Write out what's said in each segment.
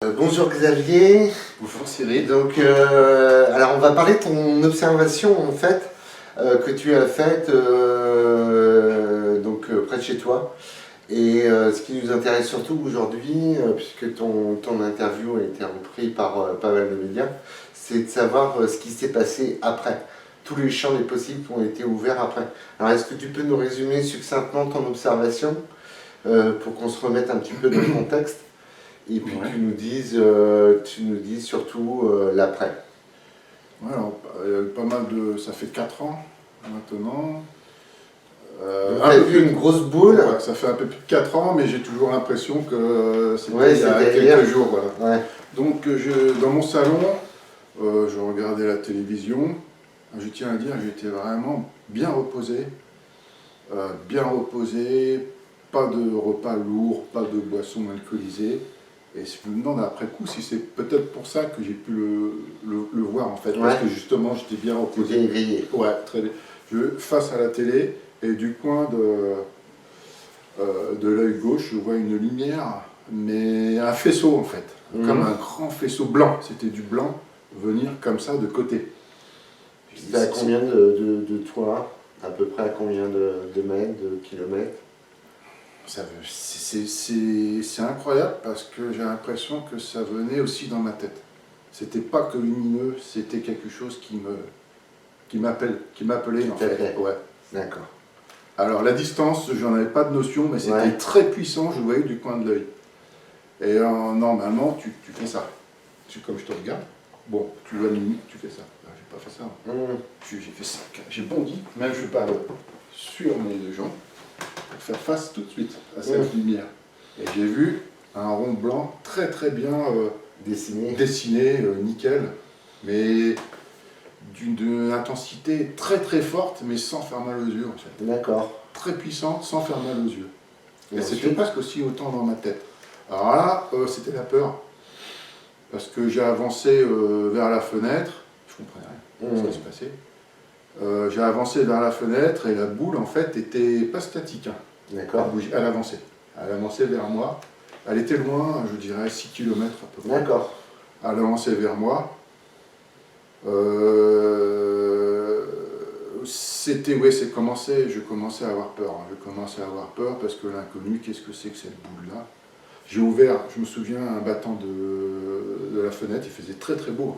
Bonjour Xavier. Bonjour Cyril. Donc, alors on va parler de ton observation en fait que tu as faite près de chez toi. Et ce qui nous intéresse surtout aujourd'hui, puisque ton interview a été reprise par pas mal de médias, c'est de savoir ce qui s'est passé après. Tous les champs des possibles qui ont été ouverts après. Alors est-ce que tu peux nous résumer succinctement ton observation pour qu'on se remette un petit peu dans le contexte? Et puis Ouais. tu nous dises surtout l'après. Ouais, alors, pas mal de. Ça fait 4 ans maintenant. Donc tu as vu une grosse boule. Ouais, ça fait un peu plus de 4 ans, mais j'ai toujours l'impression que c'était Ouais, il y a c'était quelques hier. jours. Voilà. Ouais. Donc dans mon salon, je regardais la télévision. Je tiens à dire, j'étais vraiment bien reposé. Pas de repas lourd, pas de boissons alcoolisées. Et je me demande après coup si c'est peut-être pour ça que j'ai pu le voir en fait, Ouais. parce que justement j'étais bien Tu t'es reposé. éveillé. Ouais, très bien. Face à la télé, et du coin de l'œil gauche, je vois une lumière, mais un faisceau en fait, comme un grand faisceau blanc. C'était du blanc venir comme ça de côté. C'était à combien de toi? À peu près à combien de mètres, de kilomètres? C'est incroyable parce que j'ai l'impression que ça venait aussi dans ma tête. C'était pas que lumineux, c'était quelque chose qui m'appelait en fait. Ouais. D'accord. Alors la distance, j'en avais pas de notion, mais c'était Ouais. très puissant, je le voyais du coin de l'œil. Et normalement, tu fais ça. Comme je te regarde, bon, tu vois limite, tu fais ça. J'ai pas fait ça. J'ai fait ça. J'ai bondi, même je parle sur mes jambes, pour faire face tout de suite à cette lumière. Et j'ai vu un rond blanc très très bien dessiné, nickel, mais d'une intensité très très forte, mais sans faire mal aux yeux en fait. D'accord. Très puissante, sans faire mal aux yeux. Et ensuite c'était presque aussi autant dans ma tête. Alors là, c'était la peur. Parce que j'ai avancé vers la fenêtre, je comprenais rien ce qui se passait. J'ai avancé vers la fenêtre et la boule en fait était pas statique. D'accord. Elle avançait. Elle avançait vers moi. Elle était loin, je dirais 6 km à peu près. D'accord. Elle avançait vers moi. Je commençais à avoir peur. Je commençais à avoir peur parce que l'inconnu, qu'est-ce que c'est que cette boule-là? J'ai ouvert, je me souviens, un battant de la fenêtre, il faisait très très beau.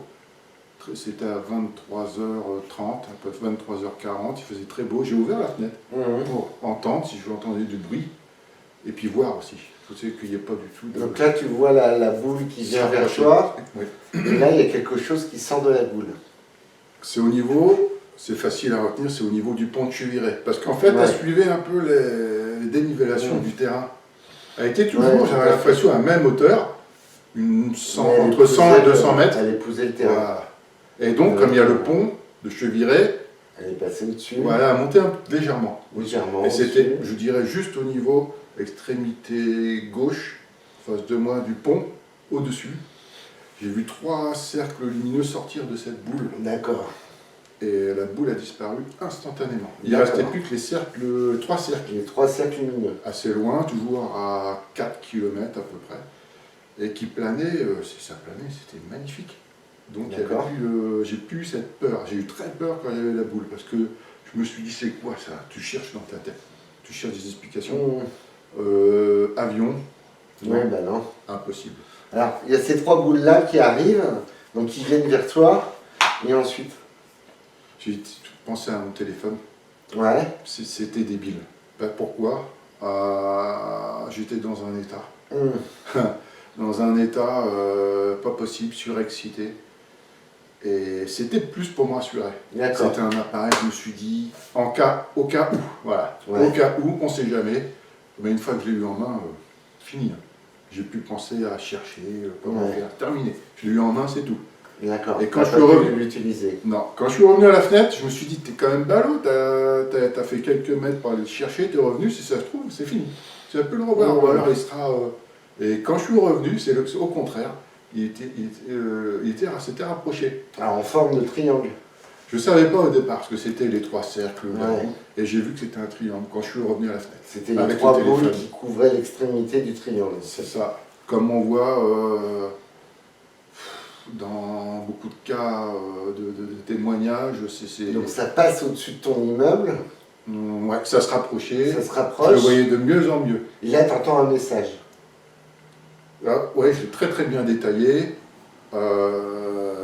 C'était à 23h30, à peu près 23h40, il faisait très beau. J'ai ouvert la fenêtre pour entendre si je entendais du bruit et puis voir aussi. Il faut qu'il n'y ait pas du tout de... Donc là, tu vois la boule qui vient vers toi. Oui. Et là, il y a quelque chose qui sort de la boule. C'est au niveau, c'est facile à retenir, c'est au niveau du pont de Cheviré. Parce qu'en fait, elle suivait un peu les dénivellations du terrain. Elle était toujours, j'avais l'impression, à la même hauteur, entre 100 et 200 mètres. Elle épousait le terrain. Voilà. Et donc, comme il y a le pont de Cheviré, elle est passée au-dessus. Voilà, elle montait légèrement. Légèrement. Et c'était, je dirais, juste au niveau extrémité gauche, en face de moi du pont, au-dessus. J'ai vu 3 cercles lumineux sortir de cette boule. D'accord. Et la boule a disparu instantanément. Il ne restait plus que les 3 cercles. Les 3 cercles lumineux. Assez loin, toujours à 4 km à peu près. Et qui planaient, ça planait, c'était magnifique. Donc j'ai plus eu cette peur. J'ai eu très peur quand il y avait la boule. Parce que je me suis dit, c'est quoi ça? Tu cherches dans ta tête. Tu cherches des explications. Avion. Oui, ben non. Impossible. Alors, il y a ces 3 boules-là qui arrivent, donc qui viennent vers toi, et ensuite? J'ai pensé à mon téléphone. Ouais. C'était débile. Pourquoi? J'étais dans un état. Dans un état pas possible, surexcité. Et c'était plus pour me rassurer. C'était un appareil, je me suis dit, au cas où, voilà. Ouais. Au cas où, on ne sait jamais. Mais une fois que je l'ai eu en main, fini. J'ai pu penser à chercher, comment faire, terminé. Je l'ai eu en main, c'est tout. D'accord. Et quand je suis revenu, l'utiliser. Non, quand je suis revenu à la fenêtre, je me suis dit, t'es quand même ballot, t'as fait quelques mètres pour aller le chercher, t'es revenu, si ça se trouve, c'est fini. Tu vas plus le revoir, ou alors il sera... Et quand je suis revenu, c'est au contraire, s'était rapproché. Alors en forme de triangle. Je ne savais pas au départ ce que c'était les 3 cercles, et j'ai vu que c'était un triangle quand je suis revenu à la fenêtre. C'était les 3 boules qui couvraient l'extrémité du triangle. C'est ça. Comme on voit beaucoup de cas de témoignages. Donc ça passe au-dessus de ton immeuble, Ouais, ça se rapprochait. ça se Je rapproche, le voyais de mieux en mieux. et là tu entends un message. Là, ouais, je l'ai très très bien détaillé.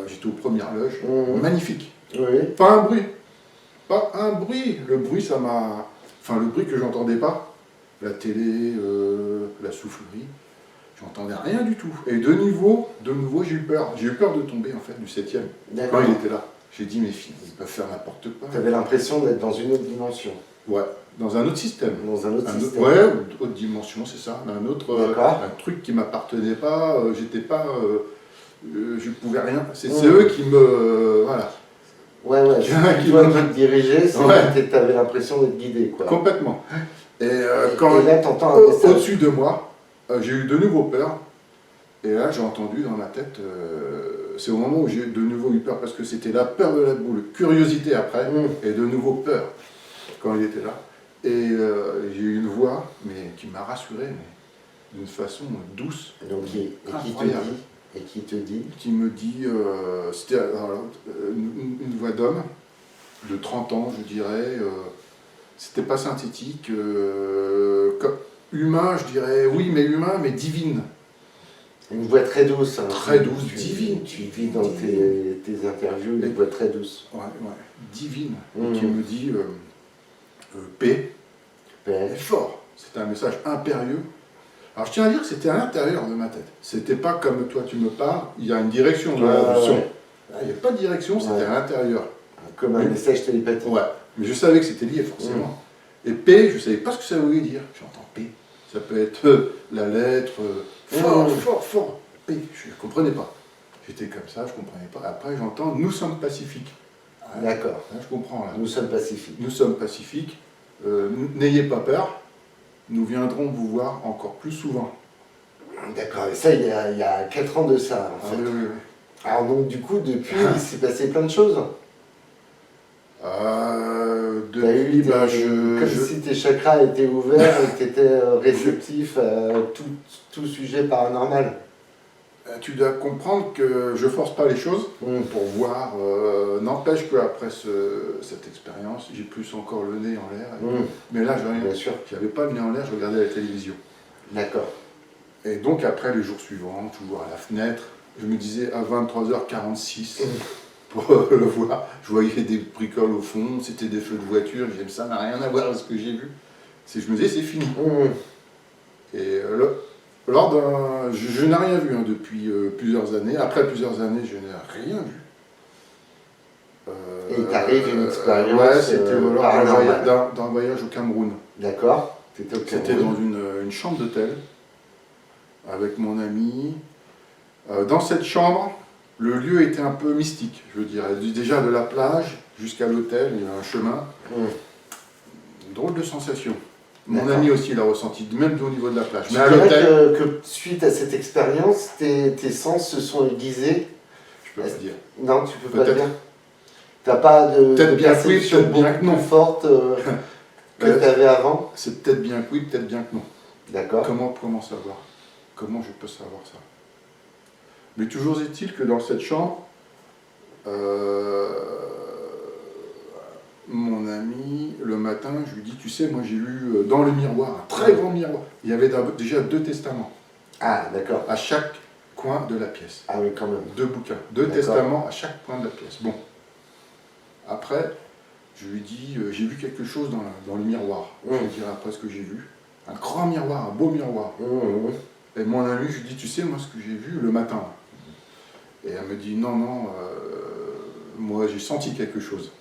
J'étais aux premières loges. Mhm. Magnifique. Oui. Pas un bruit. Pas un bruit. Le bruit, ça m'a... Enfin, le bruit que j'entendais pas. La télé, la soufflerie. J'entendais rien du tout. Et de nouveau, j'ai eu peur. J'ai eu peur de tomber, en fait, du 7e. D'accord. Quand il était là. J'ai dit, mes filles, ils peuvent faire n'importe quoi. Tu avais l'impression d'être dans une autre dimension, Ouais, dans un autre système. dans un autre système. Ouais, autre dimension, c'est ça. Un autre, D'accord. un truc qui m'appartenait pas. J'étais pas... je pouvais rien. C'est Mmh. eux qui me... voilà. Ouais, ouais, Il y en a c'est qui toi vont- qui te dirigeais, Ouais. tu avais l'impression d'être guidé, quoi. Complètement. Et Et quand là, tu entends un message. au-dessus de moi, j'ai eu de nouveau peur. Et là, j'ai entendu dans ma tête, c'est au moment où j'ai de nouveau eu peur, parce que c'était la peur de la boule, curiosité après, Mmh. et de nouveau peur quand il était là. Et j'ai eu une voix mais qui m'a rassuré, mais d'une façon douce, Donc, incroyable, et qui te dit, qui me dit, c'était une voix d'homme de 30 ans, je dirais, c'était pas synthétique, humain, je dirais, oui, mais humain, mais divine. une voix très douce. Hein. Très douce, Tu- divine. Tu vis dans tes interviews une voix très douce. Ouais, divine, Mhm. qui me dit paix, Paix. est fort. C'était un message impérieux. Alors je tiens à dire que c'était à l'intérieur de ma tête. C'était pas comme toi tu me parles, il y a une direction dans Ouais, la son. ouais. Il n'y a pas de direction, c'était Ouais. à l'intérieur. Comme un Oui. message télépathique. Ouais, mais je savais que c'était lié forcément. Et paix, je savais pas ce que ça voulait dire. J'entends paix. Ça peut être la lettre, fort, fort, paix. Je ne comprenais pas. J'étais comme ça, je ne comprenais pas. Après, j'entends nous sommes pacifiques. Ouais, D'accord. là, je comprends là. Nous sommes pacifiques. Nous sommes pacifiques. N'ayez pas peur. Nous viendrons vous voir encore plus souvent. D'accord. Et ça, il y a 4 ans de ça, en Ah, fait. oui, oui, oui. Alors donc, du coup, depuis, il s'est passé plein de choses. T'as eu Depuis, bah, comme si tes chakras étaient ouverts et que tu étais réceptif à tout sujet paranormal. tu dois comprendre que je force pas les choses Mmh. pour voir. N'empêche qu'après cette expérience, j'ai plus encore le nez en l'air. Mmh. Mais là, j'ai rien. Bien sûr. J'avais pas le nez en l'air, je regardais la télévision. D'accord. Et donc après, les jours suivants, toujours à la fenêtre, je me disais à 23h46 pour le voir. Je voyais des bricoles au fond, c'était des feux de voiture, j'aime ça, n'a rien à voir avec ce que j'ai vu. Je me disais, c'est fini. Mmh. Et lors d'un... Je n'ai rien vu hein, depuis plusieurs années. Après plusieurs années, je n'ai rien vu. Et il t'arrive une expérience ouais, c'était lors paranormale. d'un voyage au Cameroun. D'accord. T'étais au C'était Cameroun. dans une chambre d'hôtel avec mon ami. Dans cette chambre, le lieu était un peu mystique, je veux dire. Déjà de la plage jusqu'à l'hôtel, il y a un chemin. Mmh. Une drôle de sensation. Mon D'accord. ami aussi l'a ressenti, même au niveau de la plage. Je Mais à dirais l'hôtel, que suite à cette expérience, tes sens se sont aiguisés. je peux pas dire. Non, tu peux pas Peut-être. dire. T'as pas de Peut-être bien que oui, perception peut-être bien beaucoup que non. plus forte que Ouais. tu avais avant. C'est peut-être bien que oui, peut-être bien que non. D'accord. Comment savoir? Comment je peux savoir ça? Mais toujours est-il que dans cette chambre, mon ami, le matin, je lui dis, tu sais, moi j'ai vu dans le miroir, un très grand miroir, il y avait déjà 2 testaments Ah, d'accord. à chaque coin de la pièce. Ah oui, quand même. 2 bouquins, 2 D'accord. testaments à chaque coin de la pièce. Bon. Après, je lui dis, j'ai vu quelque chose dans le miroir. Je lui dirai après ce que j'ai vu. Un grand miroir, un beau miroir. Mmh. Et mon ami, je lui dis, tu sais, moi, ce que j'ai vu le matin. Et elle me dit, non, moi, j'ai senti quelque chose.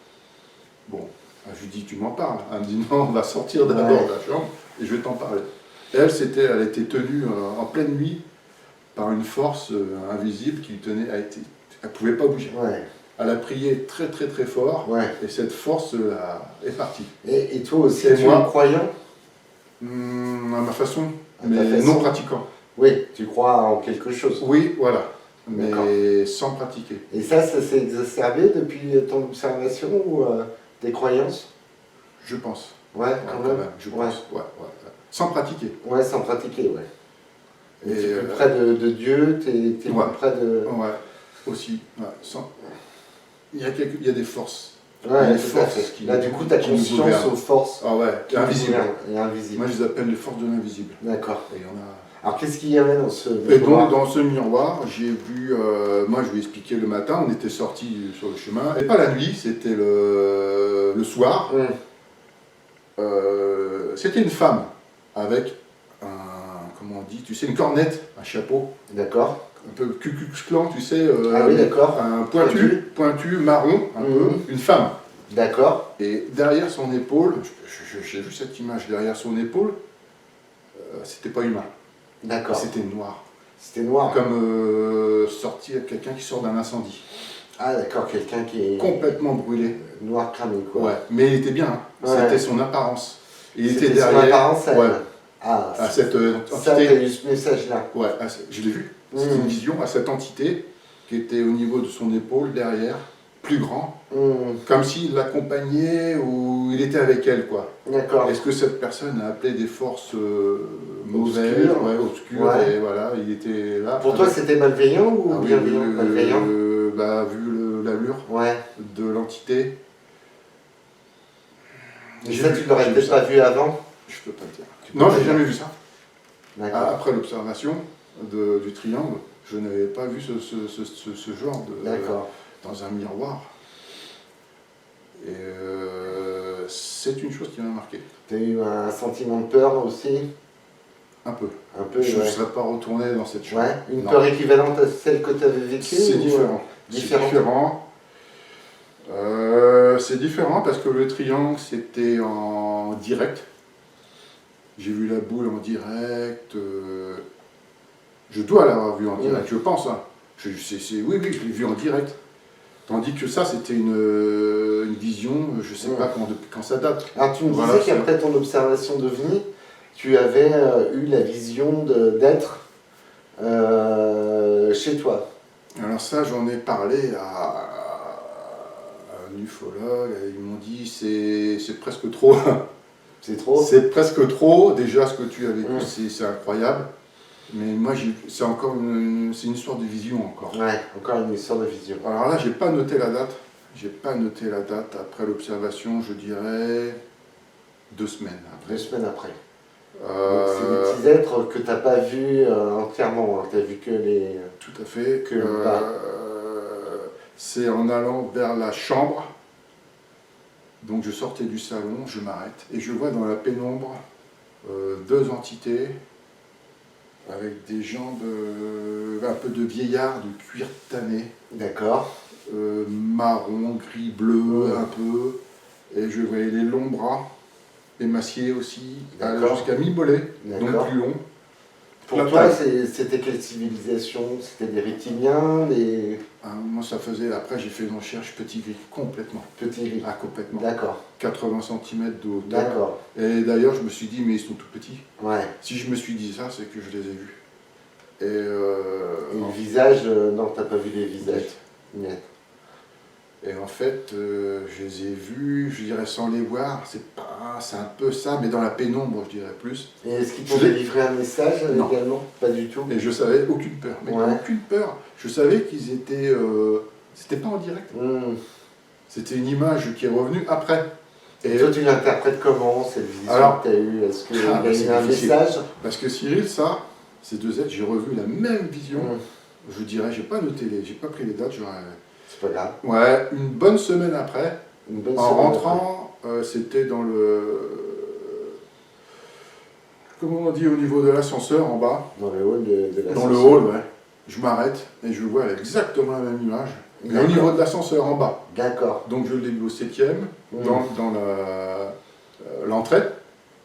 Bon, je lui dis, tu m'en parles. Elle me dit, non, on va sortir d'abord de la chambre et je vais t'en parler. Elle était tenue en pleine nuit par une force invisible qui lui tenait, elle ne pouvait pas bouger. Ouais. Elle a prié très, très, très fort Ouais. et cette force est partie. Et toi aussi, Et tu moi es croyant? À ma façon, À ta mais façon. non pratiquant. Oui, tu crois en quelque chose. Oui, voilà, D'accord. mais sans pratiquer. Et ça s'est exacerbé depuis ton observation ou tes croyances? Je pense. Ouais, Ouais, quand même. je Ouais. pense. Ouais. Sans pratiquer. Ouais, sans pratiquer, ouais. Et Et, t'es plus près de Dieu, t'es ouais. plus près de... Ouais. aussi. Ouais, il y a des forces. Ouais, les tout à forces fait. Là, du coup, tu as qui nous conscience gouvernent. aux forces Ah ouais, qui nous invisibles. gouvernent et invisibles. Moi, je les appelle les forces de l'invisible. D'accord. Et il y en a. Alors, qu'est-ce qu'il y avait dans ce Et miroir? donc, dans ce miroir, j'ai vu. Moi, je lui ai expliqué le matin, on était sortis sur le chemin. Et pas la nuit, c'était le soir. C'était une femme avec comment on dit, tu sais, une cornette, un chapeau. D'accord. Un peu Ku Klux Klan, tu sais. Ah oui, d'accord. Un pointu, marron, un peu. Une femme. D'accord. Et derrière son épaule, j'ai vu cette image, derrière son épaule, c'était pas humain. D'accord. C'était noir. C'était noir. Comme quelqu'un qui sort d'un incendie. Ah d'accord, quelqu'un qui est Complètement brûlé. noir cramé quoi. Ouais, mais il était bien, hein. Ouais. C'était son apparence. Il était C'était derrière. son apparence à elle. Ouais. Ah, À cette ça, entité. t'as eu ce message-là. Ouais, je l'ai vu. C'était une vision à cette entité qui était au niveau de son épaule, derrière, plus grand, comme s'il l'accompagnait ou il était avec elle, quoi. D'accord. Est-ce que cette personne a appelé des forces mauvaises, obscures, ouais. Et voilà, il était là. Pour toi, c'était malveillant ou bienveillant? Malveillant. Vu l'allure de l'entité. Et ça, tu l'aurais peut-être pas vu avant? Je peux pas le dire. Non, j'ai jamais vu ça. D'accord. Après l'observation du triangle, je n'avais pas vu ce genre dans un miroir. Et c'est une chose qui m'a marqué. Tu as eu un sentiment de peur aussi? Un peu. Un peu, je ne serais pas retourné dans cette chambre. Ouais. Une peur équivalente à celle que tu avais vécue? C'est différent. Différent. C'est différent parce que le triangle, c'était en direct. J'ai vu la boule en direct. Je dois l'avoir vue en direct, je pense. Hein. Oui, je l'ai vue en direct. Tandis que ça, c'était une vision, je ne sais pas quand ça date. Alors tu me disais qu'après ton observation d'OVNI, tu avais eu la vision d'être chez toi. Alors ça, j'en ai parlé à un ufologue, ils m'ont dit c'est presque trop. C'est trop? C'est presque trop, déjà ce que tu as vécu, c'est incroyable. Mais moi, c'est une histoire de vision encore. Ouais, encore une histoire de vision. Alors là, j'ai pas noté la date. J'ai pas noté la date. Après l'observation, je dirais 2 semaines après. 2 semaines après. Donc c'est des petits êtres que tu n'as pas vus entièrement, hein. Tu n'as vu que les... Tout à fait. Que le bas. C'est en allant vers la chambre. Donc je sortais du salon, je m'arrête. Et je vois dans la pénombre 2 entités avec des jambes un peu de vieillard, de cuir tanné. D'accord. Marron, gris, bleu un peu. Et je voyais les longs bras. Émacié aussi, jusqu'à mi-mollet, donc plus long. Pour toi, c'était quelle civilisation? C'était des reptiliens, moi, ça faisait... Après, j'ai fait une recherche petit gris, complètement. Petit gris. Ah, complètement. D'accord. 80 cm de hauteur. D'accord. Et d'ailleurs, je me suis dit, mais ils sont tout petits. Ouais. Si je me suis dit ça, c'est que je les ai vus. Et le visage, non, t'as pas vu les visages? Net. Et en fait, je les ai vus, je dirais sans les voir, c'est un peu ça, mais dans la pénombre, je dirais plus. Et est-ce qu'ils t'ont délivré un message également? Pas du tout. Et je savais aucune peur, mais aucune peur. Je savais qu'ils étaient... c'était pas en direct. C'était une image qui est revenue après. Et toi, tu l'interprètes comment, cette vision que tu as eue? Est-ce qu'il y a eu un message? Parce que Cyril, ces 2 êtres, j'ai revu la même vision. Je dirais, j'ai pas pris les dates, c'est pas grave. Ouais, une bonne semaine après, en rentrant, c'était dans comment on dit, au niveau de l'ascenseur en bas. Dans le hall de l'ascenseur. Dans le hall, ouais. Je m'arrête et je vois exactement la même image. Mais au niveau de l'ascenseur en bas. D'accord. Donc je l'ai vu au 7e, dans l'entrée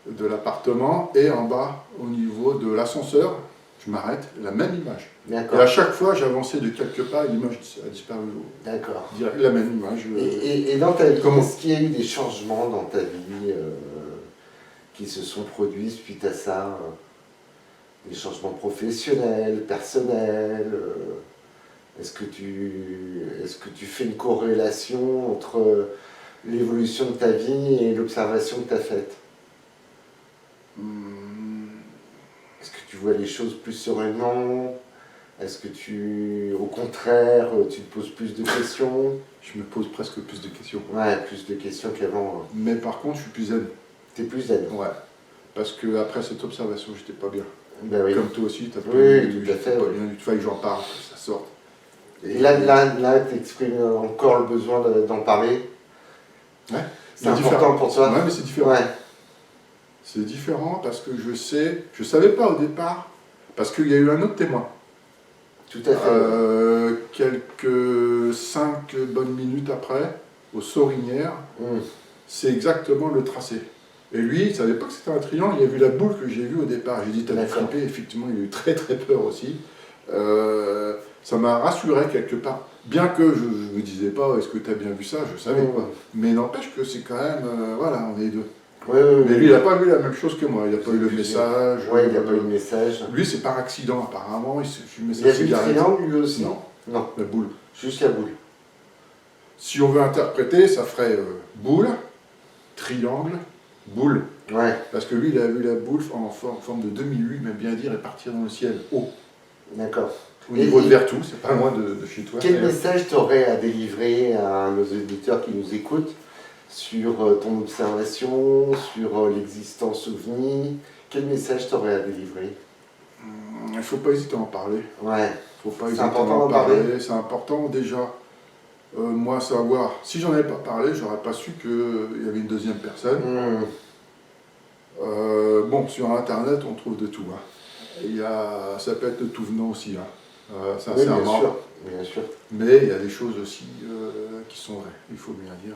de l'appartement, et en bas, au niveau de l'ascenseur, je m'arrête, la même image. Et à chaque fois, j'avançais de quelques pas, l'image a disparu. D'accord. La même image. Et dans ta vie, est-ce qu'il y a eu des changements dans ta vie qui se sont produits suite à ça? Des changements professionnels, personnels? Est-ce que tu fais une corrélation entre l'évolution de ta vie et l'observation que tu as faite? Est-ce que tu vois les choses plus sereinement? Est-ce que au contraire, tu te poses plus de questions? Je me pose presque plus de questions. Ouais, plus de questions qu'avant. Mais par contre, je suis plus zen. T'es plus zen. Ouais. Parce que après cette observation, j'étais pas bien. Ben oui. Comme toi aussi, t'as pas Oui, tout à fait. pas bien. Il fallait que j'en parle, que ça sorte. Et là, tu exprimes encore le besoin d'en parler. Ouais. C'est important pour toi. Ouais, mais c'est différent. Ouais. C'est différent parce que je savais pas au départ, parce qu'il y a eu un autre témoin. Tout à fait. Quelques 5 bonnes minutes après, au Sorinière, c'est exactement le tracé. Et lui, il ne savait pas que c'était un triangle, il a vu la boule que j'ai vue au départ. J'ai dit, t'as flippé, effectivement, il a eu très très peur aussi. Ça m'a rassuré quelque part. Bien que je ne me disais pas, est-ce que tu as bien vu ça, je savais pas. Mais n'empêche que c'est quand même, voilà, on est deux. Mais lui, il n'a pas vu la même chose que moi, il n'a pas eu le message. Oui, il n'a pas eu le message. Lui, c'est par accident apparemment. Il a vu le triangle lui aussi? Non, la boule. Juste la boule. Si on veut interpréter, ça ferait boule, triangle, boule. Ouais. Parce que lui, il a vu la boule en forme de demi-lue, il aime bien dire, et partir dans le ciel, haut. D'accord. Au niveau de Vertou, c'est pas loin de chez toi. Quel message tu aurais à délivrer à nos auditeurs qui nous écoutent sur ton observation, sur l'existence ovni? Quel message tu aurais à délivrer? Il ne faut pas hésiter à en parler. Ouais. Faut pas hésiter à en parler. C'est important déjà. Moi, savoir, si j'en avais pas parlé, j'aurais pas su qu'il y avait une deuxième personne. Bon, sur Internet, on trouve de tout. Hein. Ça peut être de tout venant aussi, sincèrement. Oui, bien sûr. Mais il y a des choses aussi qui sont vraies, il faut bien dire.